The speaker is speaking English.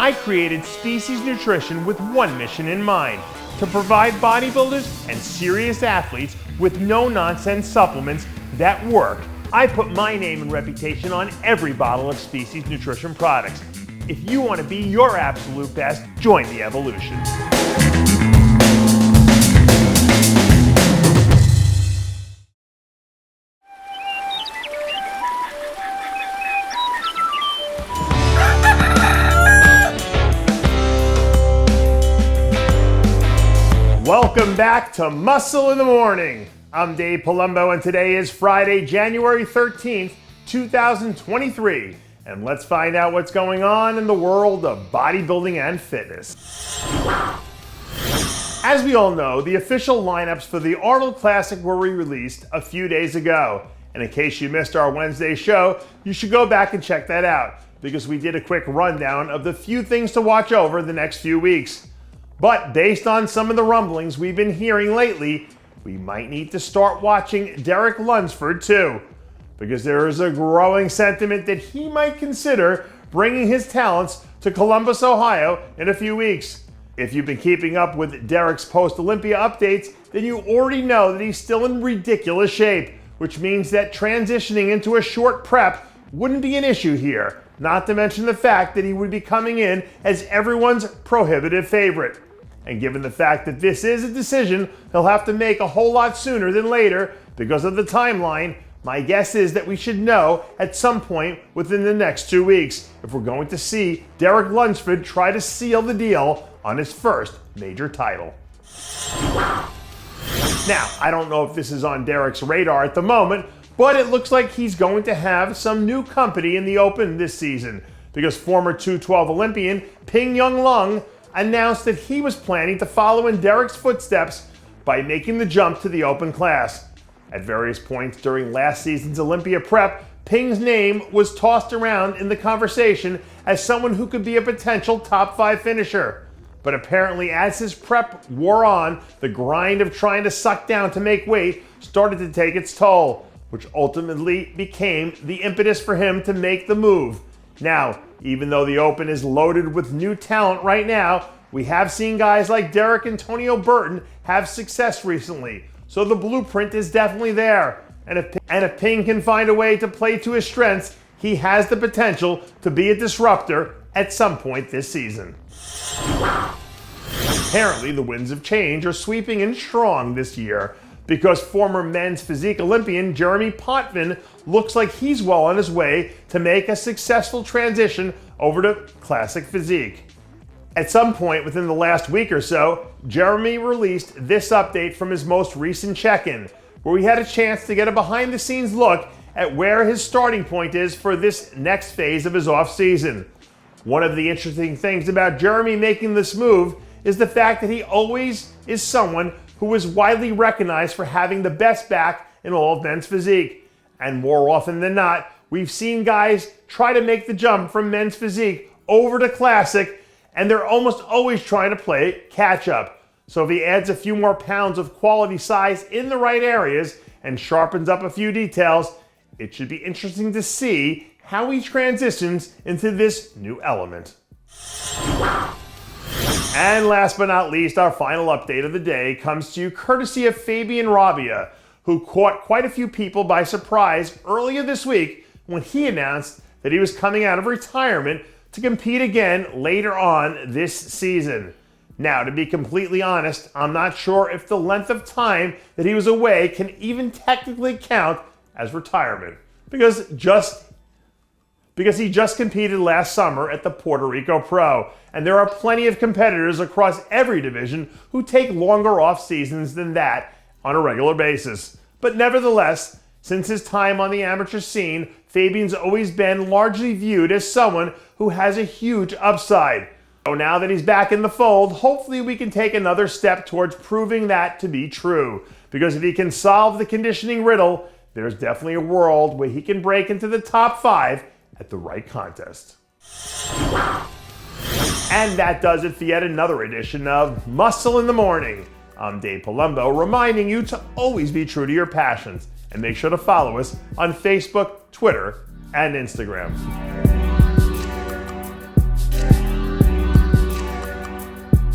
I created Species Nutrition with one mission in mind: to provide bodybuilders and serious athletes with no-nonsense supplements that work. I put my name and reputation on every bottle of Species Nutrition products. If you want to be your absolute best, join the evolution. Welcome back to Muscle in the Morning. I'm Dave Palumbo, and today is Friday, January 13th, 2023. And let's find out what's going on in the world of bodybuilding and fitness. As we all know, the official lineups for the Arnold Classic were released a few days ago. And in case you missed our Wednesday show, you should go back and check that out, because we did a quick rundown of the few things to watch over the next few weeks. But based on some of the rumblings we've been hearing lately, we might need to start watching Derek Lunsford too, because there is a growing sentiment that he might consider bringing his talents to Columbus, Ohio in a few weeks. If you've been keeping up with Derek's post-Olympia updates, then you already know that he's still in ridiculous shape, which means that transitioning into a short prep wouldn't be an issue here, not to mention the fact that he would be coming in as everyone's prohibitive favorite. And given the fact that this is a decision he'll have to make a whole lot sooner than later because of the timeline, my guess is that we should know at some point within the next 2 weeks if we're going to see Derek Lunsford try to seal the deal on his first major title. Now, I don't know if this is on Derek's radar at the moment, but it looks like he's going to have some new company in the open this season, because former 212 Olympian Ping Young Lung announced that he was planning to follow in Derek's footsteps by making the jump to the open class. At various points during last season's Olympia prep, Ping's name was tossed around in the conversation as someone who could be a potential top 5 finisher. But apparently, as his prep wore on, the grind of trying to suck down to make weight started to take its toll, which ultimately became the impetus for him to make the move. Now, even though the Open is loaded with new talent right now, we have seen guys like Derek Antonio Burton have success recently, so the blueprint is definitely there. And if Ping can find a way to play to his strengths, he has the potential to be a disruptor at some point this season. Apparently, the winds of change are sweeping in strong this year, because former men's physique Olympian Jeremy Potvin looks like he's well on his way to make a successful transition over to classic physique. At some point within the last week or so, Jeremy released this update from his most recent check-in, where we had a chance to get a behind-the-scenes look at where his starting point is for this next phase of his off-season. One of the interesting things about Jeremy making this move is the fact that he always is someone who is widely recognized for having the best back in all of men's physique. And more often than not, we've seen guys try to make the jump from men's physique over to classic, and they're almost always trying to play catch up. So if he adds a few more pounds of quality size in the right areas and sharpens up a few details, it should be interesting to see how he transitions into this new element. And last but not least, our final update of the day comes to you courtesy of Fabian Rabia, who caught quite a few people by surprise earlier this week when he announced that he was coming out of retirement to compete again later on this season. Now, to be completely honest, I'm not sure if the length of time that he was away can even technically count as retirement, because he just competed last summer at the Puerto Rico Pro, and there are plenty of competitors across every division who take longer off seasons than that on a regular basis. But nevertheless, since his time on the amateur scene, Fabian's always been largely viewed as someone who has a huge upside. So now that he's back in the fold, hopefully we can take another step towards proving that to be true. Because if he can solve the conditioning riddle, there's definitely a world where he can break into the top 5 at the right contest. And that does it for yet another edition of Muscle in the Morning. I'm Dave Palumbo, reminding you to always be true to your passions, and make sure to follow us on Facebook, Twitter, and Instagram.